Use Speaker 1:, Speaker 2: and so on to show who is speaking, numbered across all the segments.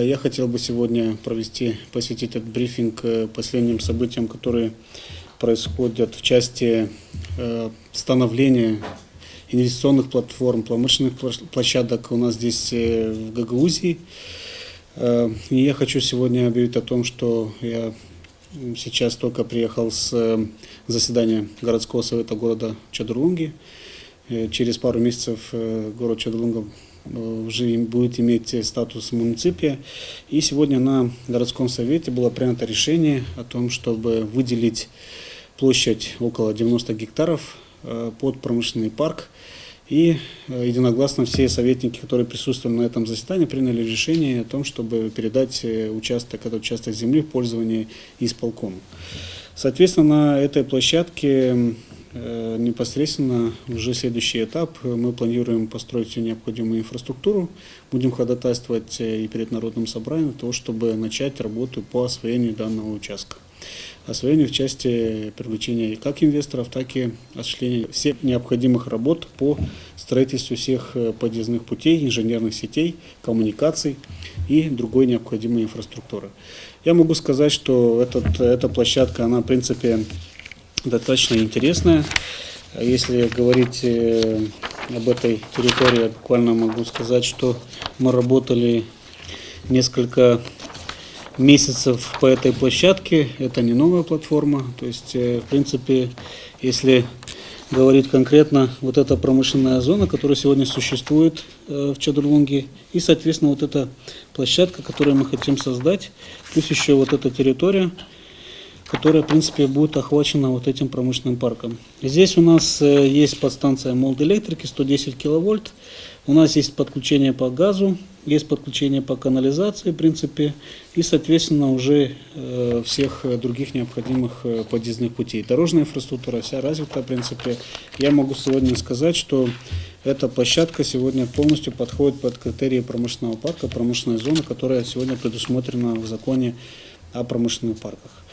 Speaker 1: Я хотел бы сегодня посвятить этот брифинг последним событиям, которые происходят в части становления инвестиционных платформ, промышленных площадок у нас здесь в Гагаузии. И я хочу сегодня объявить о том, что я сейчас только приехал с заседания городского совета города Чодырлунги. Через пару месяцев город Чодырлунга уже будет иметь статус муниципия. И сегодня на городском совете было принято решение о том, чтобы выделить площадь около 90 гектаров под промышленный парк. И единогласно все советники, которые присутствовали на этом заседании, приняли решение о том, чтобы передать этот участок земли в пользование исполкому. Соответственно, на этой площадке непосредственно уже следующий этап. Мы планируем построить всю необходимую инфраструктуру. Будем ходатайствовать и перед Народным собранием для того, чтобы начать работу по освоению данного участка. Освоению в части привлечения как инвесторов, так и осуществления всех необходимых работ по строительству всех подъездных путей, инженерных сетей, коммуникаций и другой необходимой инфраструктуры. Я могу сказать, что эта площадка, она в принципе достаточно интересная. Если говорить об этой территории, я буквально могу сказать, что мы работали несколько месяцев по этой площадке. Это не новая платформа. То есть, в принципе, если говорить конкретно, вот эта промышленная зона, которая сегодня существует в Чодырлунге, и, соответственно, вот эта площадка, которую мы хотим создать, плюс еще вот эта территория, которая, в принципе, будет охвачена вот этим промышленным парком. Здесь у нас есть подстанция Молдэлектрики 110 киловольт. У нас есть подключение по газу, есть подключение по канализации, в принципе, и, соответственно, уже всех других необходимых подъездных путей. Дорожная инфраструктура вся развита, в принципе. Я могу сегодня сказать, что эта площадка сегодня полностью подходит под критерии промышленного парка, промышленной зоны, которая сегодня предусмотрена в законе о промышленных парках.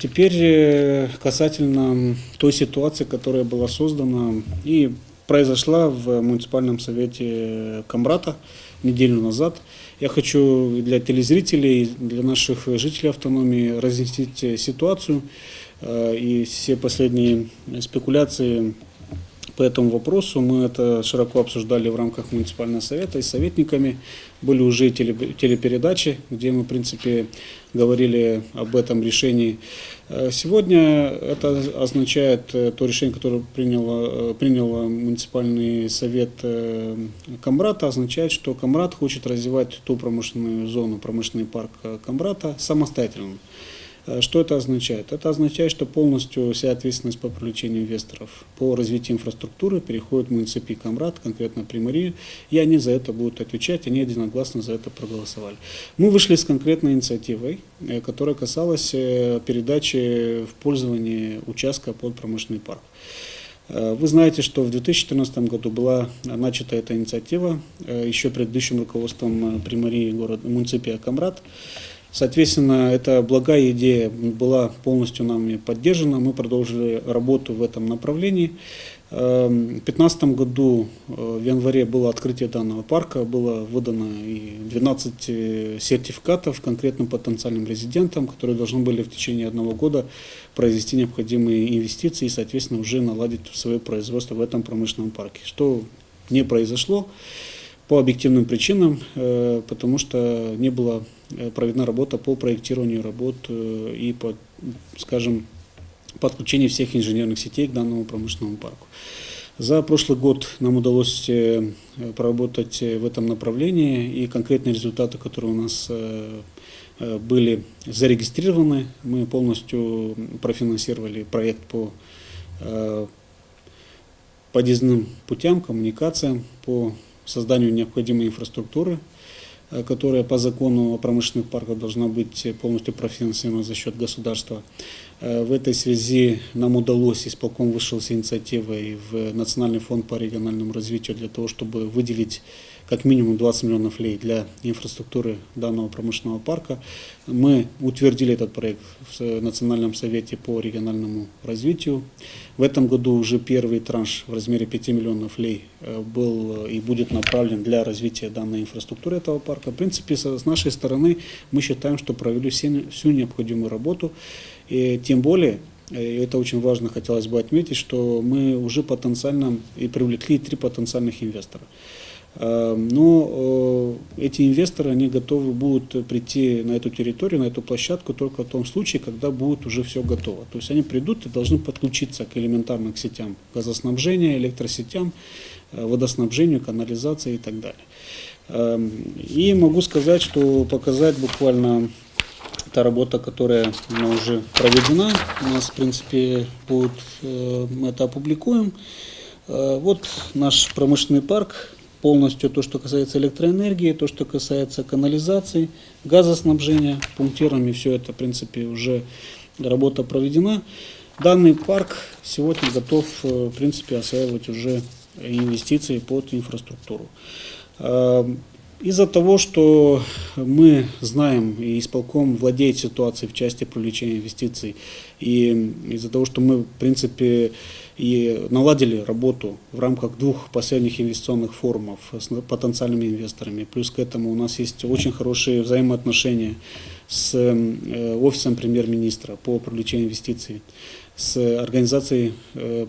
Speaker 1: Теперь касательно той ситуации, которая была создана и произошла в муниципальном совете Камбрата неделю назад. Я хочу для телезрителей, для наших жителей автономии разъяснить ситуацию и все последние спекуляции по этому вопросу. Мы это широко обсуждали в рамках муниципального совета и с советниками. Были уже телепередачи, где мы, в принципе, говорили об этом решении. Сегодня это означает то решение, которое принял муниципальный совет Камбрата, означает, что Камбрат хочет развивать ту промышленную зону, промышленный парк Камбрата самостоятельно. Что это означает? Это означает, что полностью вся ответственность по привлечению инвесторов по развитию инфраструктуры переходит в муниципий Камбрат, конкретно Приморию, и они за это будут отвечать, они единогласно за это проголосовали. Мы вышли с конкретной инициативой, которая касалась передачи в пользование участка под промышленный парк. Вы знаете, что в 2014 году была начата эта инициатива еще предыдущим руководством Примории муниципия Камбрат. Соответственно, эта благая идея была полностью нами поддержана. Мы продолжили работу в этом направлении. В 2015 году в январе было открытие данного парка, было выдано и 12 сертификатов конкретным потенциальным резидентам, которые должны были в течение 1 года произвести необходимые инвестиции и, соответственно, уже наладить свое производство в этом промышленном парке, что не произошло по объективным причинам, потому что не была проведена работа по проектированию работ и по, скажем, подключению всех инженерных сетей к данному промышленному парку. За прошлый год нам удалось проработать в этом направлении, и конкретные результаты, которые у нас были зарегистрированы, мы полностью профинансировали проект по подъездным путям, коммуникациям, по созданию необходимой инфраструктуры, которая по закону о промышленных парках должна быть полностью профинансирована за счет государства. В этой связи нам удалось, исполком вышел с инициативой в Национальный фонд по региональному развитию для того, чтобы выделить как минимум 20 миллионов лей для инфраструктуры данного промышленного парка. Мы утвердили этот проект в Национальном совете по региональному развитию. В этом году уже первый транш в размере 5 миллионов лей был и будет направлен для развития данной инфраструктуры этого парка. В принципе, с нашей стороны мы считаем, что провели всю необходимую работу. И тем более, и это очень важно, хотелось бы отметить, что мы уже потенциально и привлекли 3 потенциальных инвестора. Но эти инвесторы, они готовы будут прийти на эту территорию, на эту площадку только в том случае, когда будет уже все готово. То есть они придут и должны подключиться к элементарным сетям газоснабжения, электросетям, водоснабжению, канализации и так далее. И могу сказать, что показать буквально та работа, которая уже проведена, у нас, в принципе, будет, мы это опубликуем. Вот наш промышленный парк. Полностью то, что касается электроэнергии, то, что касается канализации, газоснабжения, пунктирами, все это, в принципе, уже работа проведена. Данный парк сегодня готов, в принципе, осваивать уже инвестиции под инфраструктуру. Из-за того, что мы знаем, и исполком владеет ситуацией в части привлечения инвестиций, и из-за того, что мы, в принципе, и наладили работу в рамках 2 последних инвестиционных форумов с потенциальными инвесторами, плюс к этому у нас есть очень хорошие взаимоотношения с офисом премьер-министра по привлечению инвестиций, с организацией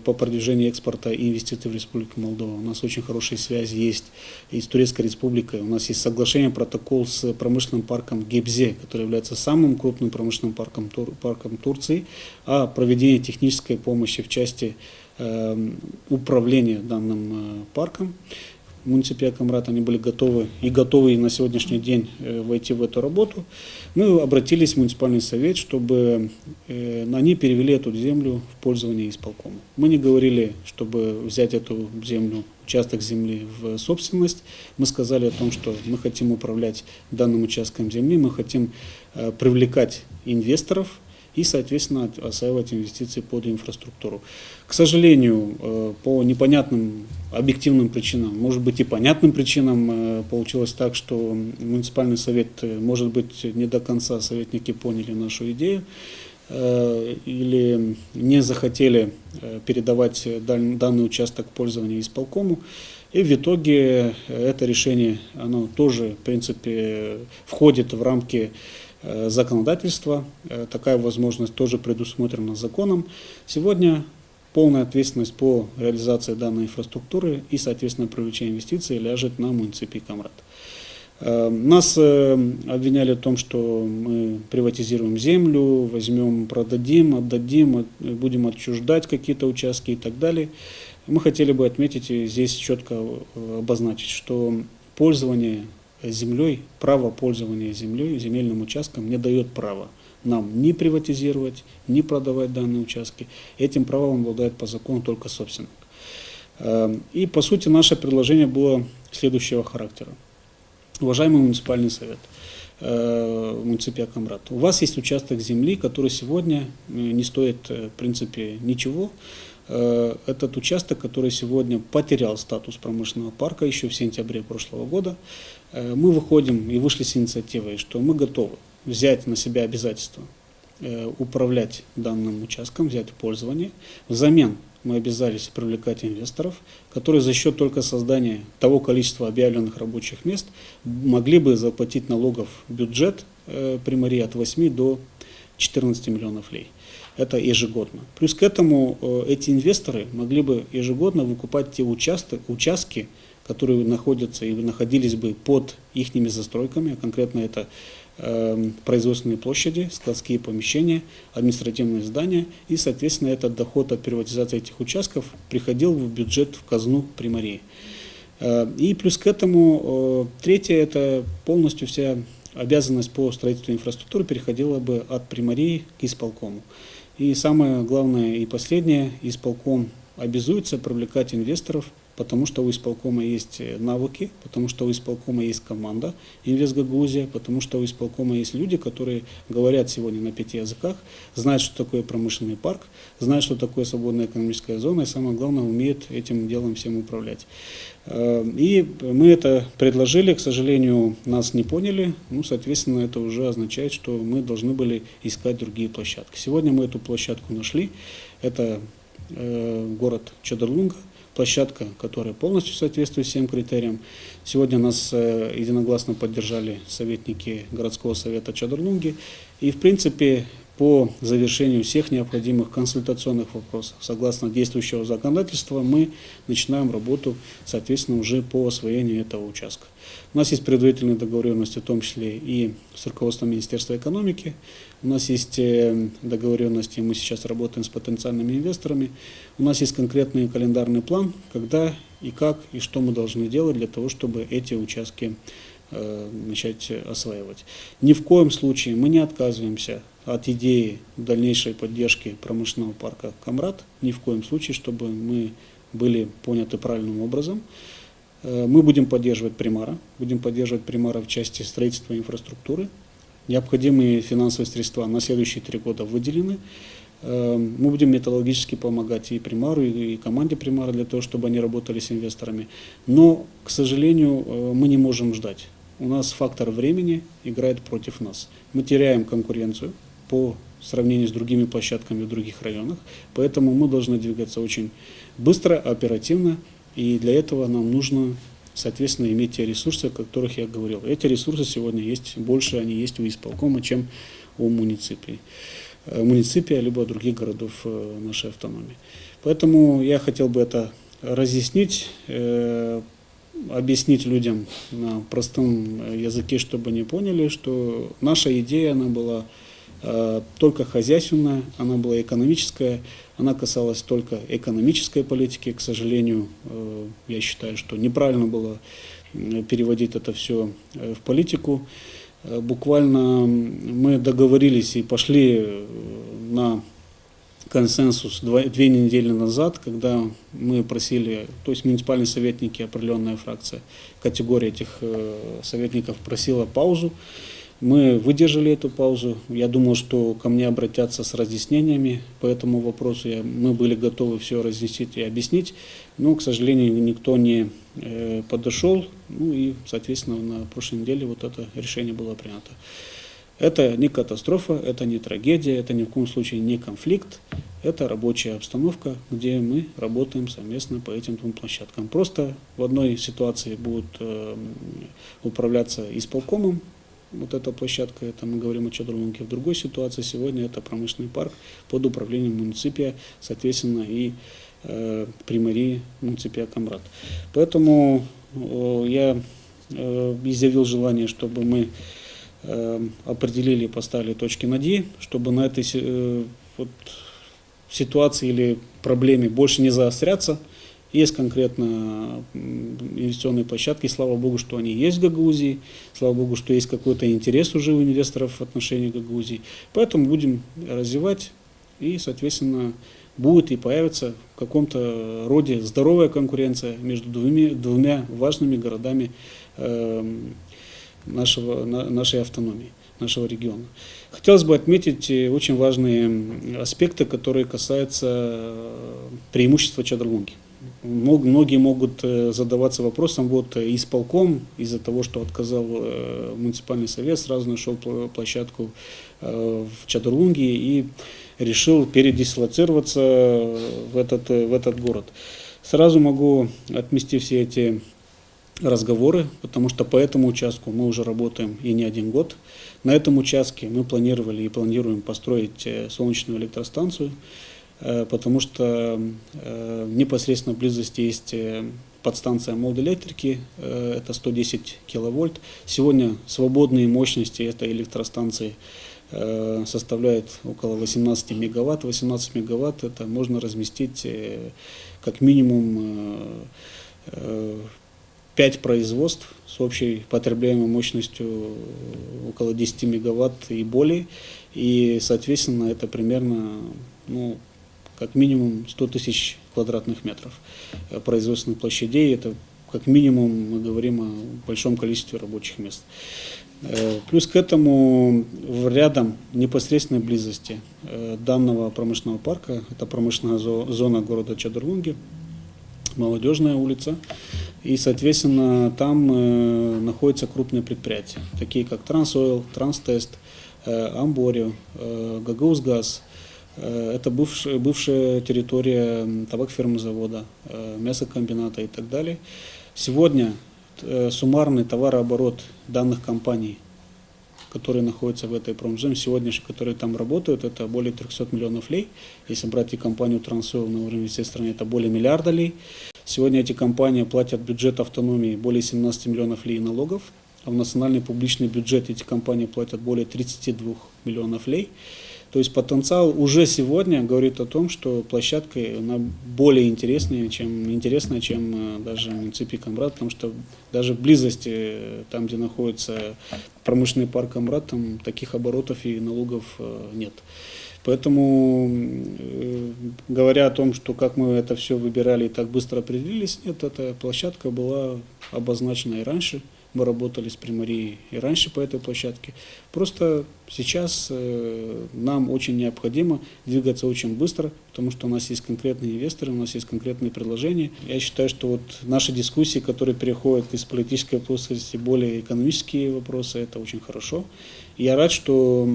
Speaker 1: по продвижению экспорта и инвестиций в Республику Молдова. У нас очень хорошие связи есть и с Турецкой Республикой. У нас есть соглашение, протокол с промышленным парком Gebze, который является самым крупным промышленным парком Турции, о проведении технической помощи в части управления данным парком. В муниципе Камрат они были готовы и на сегодняшний день войти в эту работу. Мы обратились в муниципальный совет, чтобы они перевели эту землю в пользование исполкома. Мы не говорили, чтобы взять эту землю, участок земли в собственность. Мы сказали о том, что мы хотим управлять данным участком земли, мы хотим привлекать инвесторов и, соответственно, осваивать инвестиции под инфраструктуру. К сожалению, по непонятным объективным причинам, может быть и понятным причинам, получилось так, что муниципальный совет, может быть, не до конца советники поняли нашу идею или не захотели передавать данный участок пользования исполкому. И в итоге это решение, оно тоже, в принципе, входит в рамки законодательства. Такая возможность тоже предусмотрена законом. Сегодня полная ответственность по реализации данной инфраструктуры и, соответственно, привлечение инвестиций ляжет на муниципий Камрат. Нас обвиняли в том, что мы приватизируем землю, возьмем, продадим, отдадим, будем отчуждать какие-то участки и так далее. Мы хотели бы отметить и здесь четко обозначить, что пользование землей, право пользования землей, земельным участком не дает права нам ни приватизировать, ни продавать данные участки. Этим правом обладает по закону только собственник. И по сути наше предложение было следующего характера. Уважаемый муниципальный совет, муниципия Камрат, у вас есть участок земли, который сегодня не стоит в принципе ничего. Этот участок, который сегодня потерял статус промышленного парка еще в сентябре прошлого года, мы выходим и вышли с инициативой, что мы готовы взять на себя обязательство управлять данным участком, взять в пользование. Взамен мы обязались привлекать инвесторов, которые за счет только создания того количества объявленных рабочих мест могли бы заплатить налогов в бюджет Приморья от 8 до 14 миллионов лей. Это ежегодно. Плюс к этому эти инвесторы могли бы ежегодно выкупать те участки, которые находятся и находились бы под ихними застройками, а конкретно это производственные площади, складские помещения, административные здания, и, соответственно, этот доход от приватизации этих участков приходил в бюджет, в казну Приморьи. И плюс к этому, третье, это полностью вся обязанность по строительству инфраструктуры переходила бы от Приморьи к исполкому. И самое главное и последнее, исполком обязуется привлекать инвесторов потому что у исполкома есть навыки, потому что у исполкома есть команда Инвест Гагаузия, потому что у исполкома есть люди, которые говорят сегодня на 5 языках, знают, что такое промышленный парк, знают, что такое свободная экономическая зона, и самое главное, умеют этим делом всем управлять. И мы это предложили, к сожалению, нас не поняли, ну, соответственно, это уже означает, что мы должны были искать другие площадки. Сегодня мы эту площадку нашли, это город Чодерлунга, площадка, которая полностью соответствует всем критериям. Сегодня нас единогласно поддержали советники городского совета Чодерлунги, и, в принципе, по завершению всех необходимых консультационных вопросов, согласно действующего законодательства, мы начинаем работу, соответственно, уже по освоению этого участка. У нас есть предварительные договоренности, в том числе и с руководством Министерства экономики. У нас есть договоренности, мы сейчас работаем с потенциальными инвесторами. У нас есть конкретный календарный план, когда и как, и что мы должны делать для того, чтобы эти участки начать осваивать. Ни в коем случае мы не отказываемся от идеи дальнейшей поддержки промышленного парка Камрад, ни в коем случае, чтобы мы были поняты правильным образом. Мы будем поддерживать Примара в части строительства инфраструктуры. Необходимые финансовые средства на следующие 3 года выделены. Мы будем методологически помогать и Примару, и команде Примара для того, чтобы они работали с инвесторами. Но, к сожалению, мы не можем ждать. У нас фактор времени играет против нас. Мы теряем конкуренцию по сравнению с другими площадками в других районах, поэтому мы должны двигаться очень быстро, оперативно, и для этого нам нужно, соответственно, иметь те ресурсы, о которых я говорил. Эти ресурсы сегодня есть, больше они есть у исполкома, чем у муниципия, либо других городов нашей автономии. Поэтому я хотел бы это разъяснить, объяснить людям на простом языке, чтобы они поняли, что наша идея, она была только хозяйственная, она была экономическая, она касалась только экономической политики. К сожалению, я считаю, что неправильно было переводить это все в политику. Буквально мы договорились и пошли на консенсус 2 недели назад, когда мы просили, то есть муниципальные советники, определенная фракция, категория этих советников просила паузу. Мы выдержали эту паузу. Я думал, что ко мне обратятся с разъяснениями по этому вопросу. Мы были готовы все разъяснить и объяснить, но, к сожалению, никто не подошел. Ну и, соответственно, на прошлой неделе вот это решение было принято. Это не катастрофа, это не трагедия, это ни в коем случае не конфликт. Это рабочая обстановка, где мы работаем совместно по этим 2 площадкам. Просто в одной ситуации будут управляться исполкомом, вот эта площадка, это мы говорим о Чодерлунге. В другой ситуации сегодня это промышленный парк под управлением муниципия, соответственно, и примарии муниципия Камрад. Поэтому я изъявил желание, чтобы мы определили, поставили точки над «и», чтобы на этой ситуации или проблеме больше не заостряться. Есть конкретно инвестиционные площадки, слава богу, что они есть в Гагаузии, слава богу, что есть какой-то интерес уже у инвесторов в отношении Гагаузии. Поэтому будем развивать, и, соответственно, будет и появится в каком-то роде здоровая конкуренция между двумя важными городами нашей автономии, нашего региона. Хотелось бы отметить очень важные аспекты, которые касаются преимущества Чодерлунги. Многие могут задаваться вопросом, вот исполком из-за того, что отказал муниципальный совет, сразу нашел площадку в Чодерлунге и решил передислоцироваться в этот город. Сразу могу отмести все эти разговоры, потому что по этому участку мы уже работаем и не 1 год. На этом участке мы планировали и планируем построить солнечную электростанцию, потому что в непосредственной близости есть подстанция Молдэлектрики, это 110 киловольт. Сегодня свободные мощности этой электростанции составляют около 18 мегаватт. 18 мегаватт это можно разместить как минимум 5 производств с общей потребляемой мощностью около 10 мегаватт и более. И, соответственно, это примерно как минимум 100 тысяч квадратных метров производственных площадей. Это как минимум мы говорим о большом количестве рабочих мест. Плюс к этому в рядом непосредственной близости данного промышленного парка, это промышленная зона города Чадырлунги, Молодежная улица, и, соответственно, там находятся крупные предприятия, такие как Трансойл, Транстест, Амборио, Гагаузгаз. Это бывшая территория табак-фермозавода, мясокомбината и так далее. Сегодня суммарный товарооборот данных компаний, которые находятся в этой промзоне, сегодняшние, которые там работают, это более 300 миллионов лей. Если брать и компанию Трансойл на уровне всей страны, это более миллиарда лей. Сегодня эти компании платят бюджет автономии более 17 миллионов лей налогов, а в национальный публичный бюджет эти компании платят более 32 миллионов лей. То есть потенциал уже сегодня говорит о том, что площадка она более интересная, чем даже муниципий Камрад, потому что даже в близости, там, где находится промышленный парк Камрад, там таких оборотов и налогов нет. Поэтому, говоря о том, что как мы это все выбирали и так быстро определились, нет, эта площадка была обозначена и раньше. Мы работали с Примарией и раньше по этой площадке. Просто сейчас нам очень необходимо двигаться очень быстро, потому что у нас есть конкретные инвесторы, у нас есть конкретные предложения. Я считаю, что вот наши дискуссии, которые переходят из политической плоскости в более экономические вопросы, это очень хорошо. И я рад, что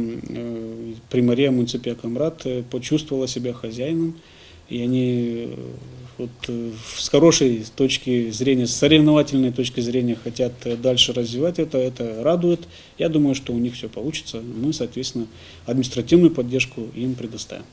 Speaker 1: Примария муниципия Камрад почувствовала себя хозяином, и они вот с хорошей точки зрения, с соревновательной точки зрения хотят дальше развивать это радует. Я думаю, что у них все получится. Мы, соответственно, административную поддержку им предоставим.